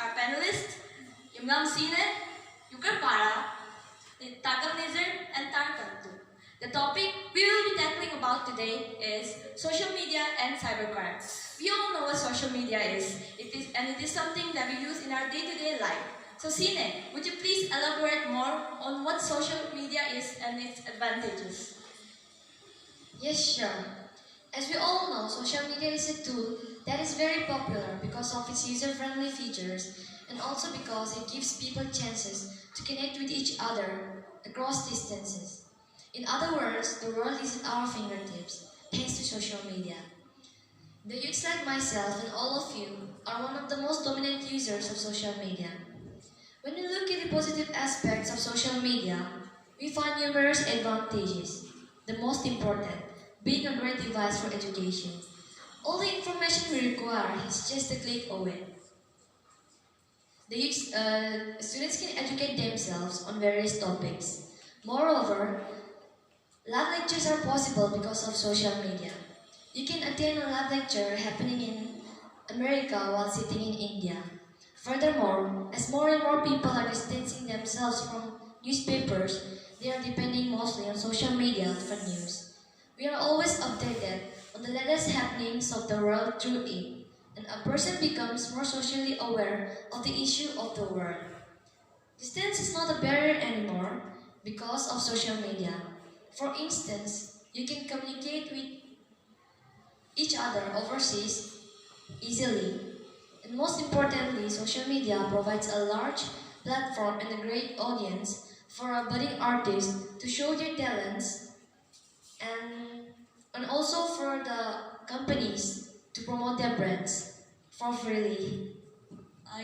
our panelists, Imam Sine, Yukar Para, Takam Nizar, and Tarkantu. The topic we will be tackling about today is social media and cybercrime. We all know what social media is. It is something that we use in our day-to-day life. So Sine, would you please elaborate more on what social media is and its advantages? Yes, sure. As we all know, social media is a tool that is very popular because of its user-friendly features and also because it gives people chances to connect with each other across distances. In other words, the world is at our fingertips thanks to social media. The youths like myself and all of you are one of the most dominant users of social media. When we look at the positive aspects of social media, we find numerous advantages. The most important, being a great device for education. All the information we require is just a click away. Students can educate themselves on various topics. Moreover, lab lectures are possible because of social media. You can attend a lab lecture happening in America while sitting in India. Furthermore, as more and more people are distancing themselves from newspapers, they are depending mostly on social media for news. We are always updated on the latest happenings of the world through it, and a person becomes more socially aware of the issue of the world. Distance is not a barrier anymore because of social media. For instance, you can communicate with each other overseas easily. And most importantly, social media provides a large platform and a great audience for a budding artist to show their talents and, and also for the companies to promote their brands for freely.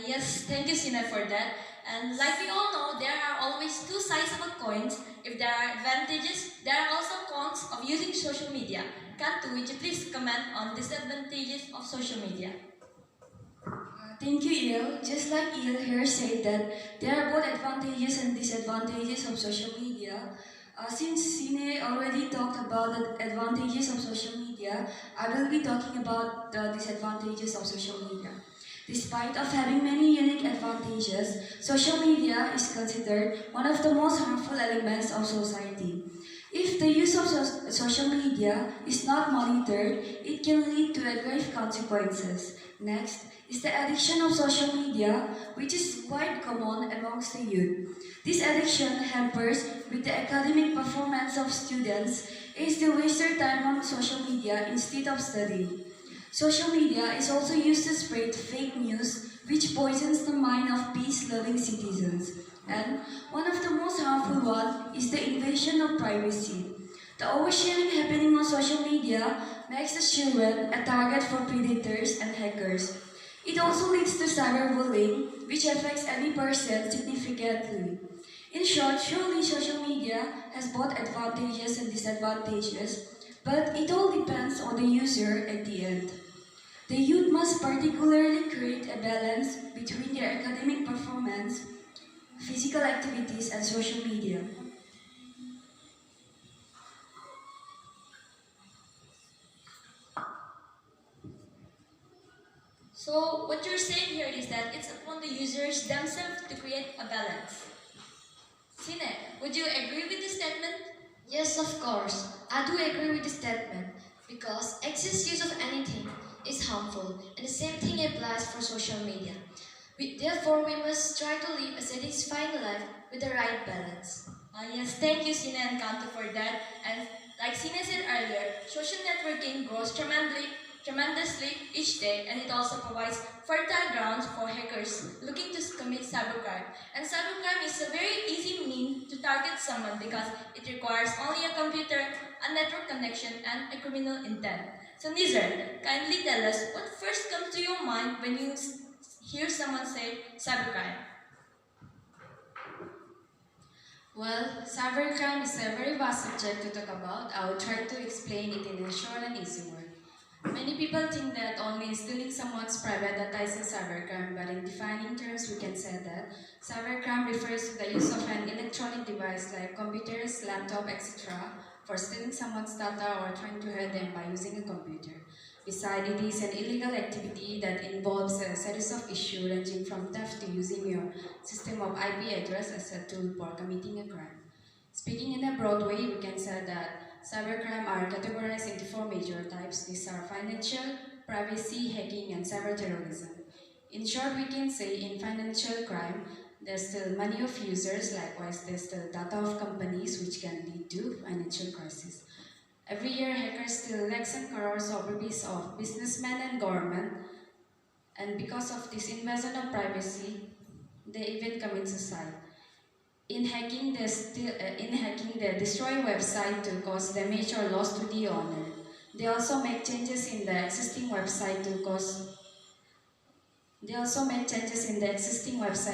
Yes, thank you, Sina, for that. And like we all know, there are always two sides of a coin. If there are advantages, there are also cons of using social media. Kantu, would you please comment on disadvantages of social media? Thank you, Il. Just like Il here said that there are both advantages and disadvantages of social media. Since Sine already talked about the advantages of social media, I will be talking about the disadvantages of social media. Despite of having many unique advantages, social media is considered one of the most harmful elements of society. If the use of social media is not monitored, it can lead to grave consequences. Next is the addiction of social media, which is quite common amongst the youth. This addiction hampers with the academic performance of students as they waste their time on social media instead of studying. Social media is also used to spread fake news, which poisons the mind of peace-loving citizens. And one of the most harmful ones is the invasion of privacy. The oversharing happening on social media makes the children a target for predators and hackers. It also leads to cyberbullying, which affects any person significantly. In short, surely social media has both advantages and disadvantages, but it all depends on the user at the end. The youth must particularly create a balance between their academic performance, physical activities, and social media. So what you're saying here is that it's upon the users themselves to create a balance. Sine, would you agree with this statement? Yes, of course, I do agree with this statement because excess use of anything is harmful and the same thing applies for social media. Therefore, we must try to live a satisfying life with the right balance. Yes, thank you, Sina and Kanto, for that. And like Sina said earlier, social networking grows tremendously each day, and it also provides fertile grounds for hackers looking to commit cybercrime. And cybercrime is a very easy means to target someone because it requires only a computer, a network connection, and a criminal intent. So Nizar, kindly tell us what first comes to your mind when you hear someone say cybercrime. Well, cybercrime is a very vast subject to talk about. I will try to explain it in a short and easy word. Many people think that only stealing someone's private data is a cybercrime, but in defining terms, we can say that cybercrime refers to the use of an electronic device like computers, laptop, etc. for stealing someone's data or trying to hurt them by using a computer. Besides, it is an illegal activity that involves a series of issues ranging from theft to using your system of IP address as a tool for committing a crime. Speaking in a broad way, we can say that cybercrime are categorized into four major types. These are financial, privacy, hacking, and cyber terrorism. In short, we can say in financial crime, there's still money of users, likewise there's still data of companies which can lead to financial crisis. Every year, hackers steal lakhs and crores of rupees of businessmen and government, and because of this invasion of privacy, they even commit suicide. In hacking, they destroy website to cause damage or loss to the owner. They also make changes in the existing website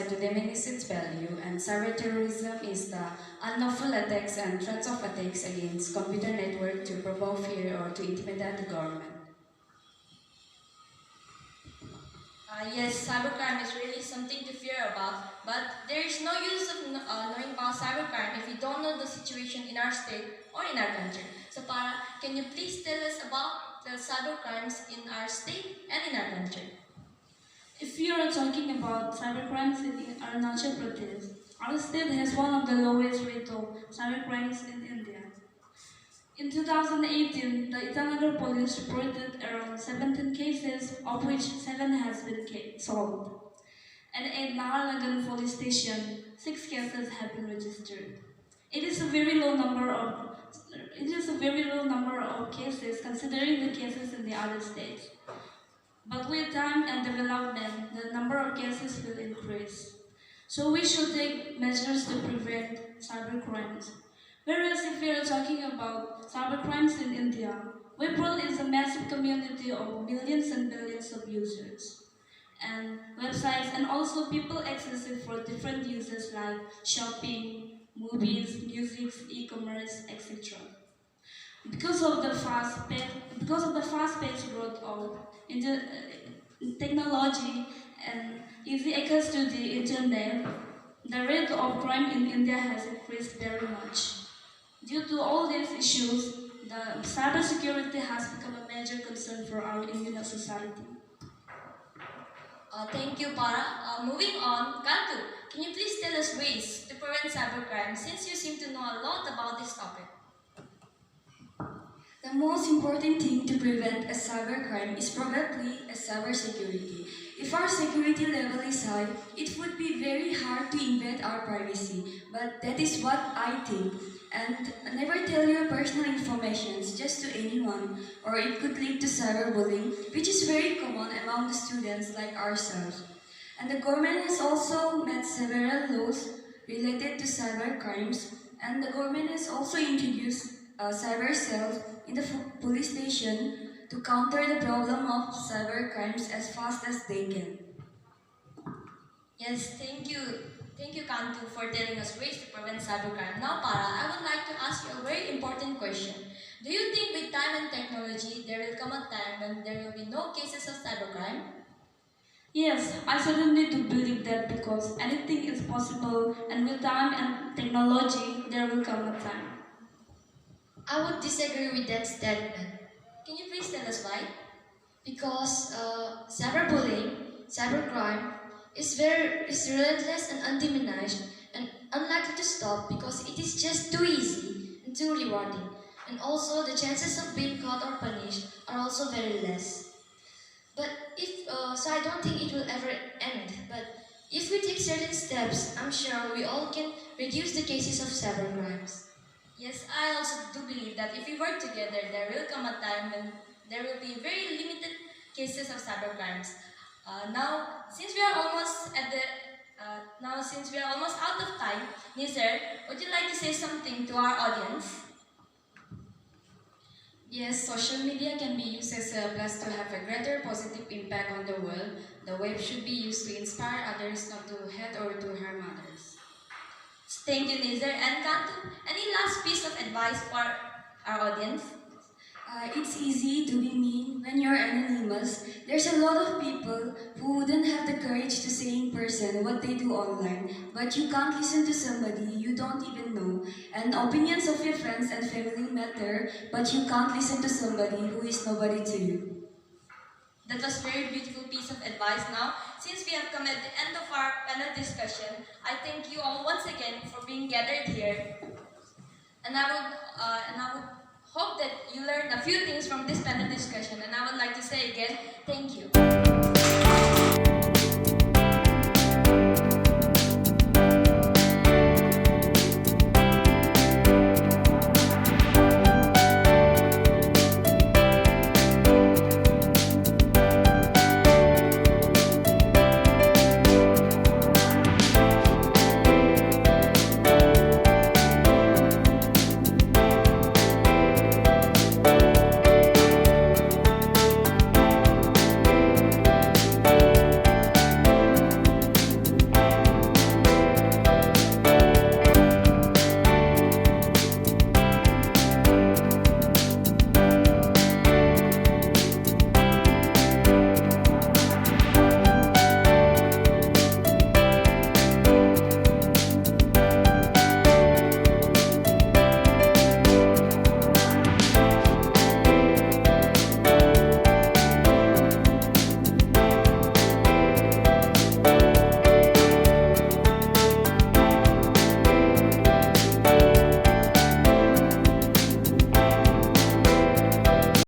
to diminish its value, and cyber terrorism is the unlawful attacks and threats of attacks against computer network to provoke fear or to intimidate the government. Yes, cybercrime is really something to fear about, but there is no use of knowing about cybercrime if we don't know the situation in our state or in our country. So, Para, can you please tell us about the cybercrimes in our state and in our country? If you are talking about cybercrimes in Arunachal Pradesh, our state has one of the lowest rate of cybercrimes in India. In 2018, the Itanagar police reported around 17 cases, of which 7 has been solved. And at Naharlagan police station, 6 cases have been registered. It is a very low number of cases considering the cases in the other states. But with time and development, the number of cases will increase. So we should take measures to prevent cybercrimes. Whereas if we are talking about cybercrimes in India, Wipro is a massive community of millions and billions of users. And websites and also people access it for different uses like shopping, movies, music, e-commerce, etc. Because of the fast-paced growth of technology and easy access to the internet, the rate of crime in India has increased very much. Due to all these issues, the cybersecurity has become a major concern for our Indian society. Thank you, Para. Moving on, Kantu, can you please tell us ways to prevent cybercrime since you seem to know a lot about this topic? The most important thing to prevent a cybercrime is probably a cybersecurity. If our security level is high, it would be very hard to invade our privacy. But that is what I think. And never tell your personal information just to anyone, or it could lead to cyberbullying, which is very common among the students like ourselves. And the government has also made several laws related to cyber crimes, and the government has also introduced cyber cells in the police station to counter the problem of cyber crimes as fast as they can. Yes, thank you. Thank you, Kantu, for telling us ways to prevent cybercrime. Now, Para, I would like to ask you a very important question. Do you think with time and technology, there will come a time when there will be no cases of cybercrime? Yes, I certainly do believe that because anything is possible, and with time and technology, there will come a time. I would disagree with that statement Can you please tell us why? because cyberbullying, cybercrime is relentless and undiminished and unlikely to stop because it is just too easy and too rewarding. And also the chances of being caught or punished are also very less. But so I don't think it will ever end. But if we take certain steps, I'm sure we all can reduce the cases of cybercrimes. Yes, I also do believe that if we work together, there will come a time when there will be very limited cases of cybercrimes. Since we are almost out of time, Nizar, would you like to say something to our audience? Yes, social media can be used as a plus to have a greater positive impact on the world. The web should be used to inspire others, not to hate or to harm others. Thank you, Nizar. And Kantu, any last piece of advice for our audience? It's easy to be mean when you're anonymous. There's a lot of people who wouldn't have the courage to say in person what they do online, but you can't listen to somebody you don't even know. And opinions of your friends and family matter, but you can't listen to somebody who is nobody to you. That was a very beautiful piece of advice. Now, since we have come at the end of our panel discussion, I thank you all once again for being gathered here. And I would hope that you learned a few things from this panel discussion. And I would like to say again, thank you.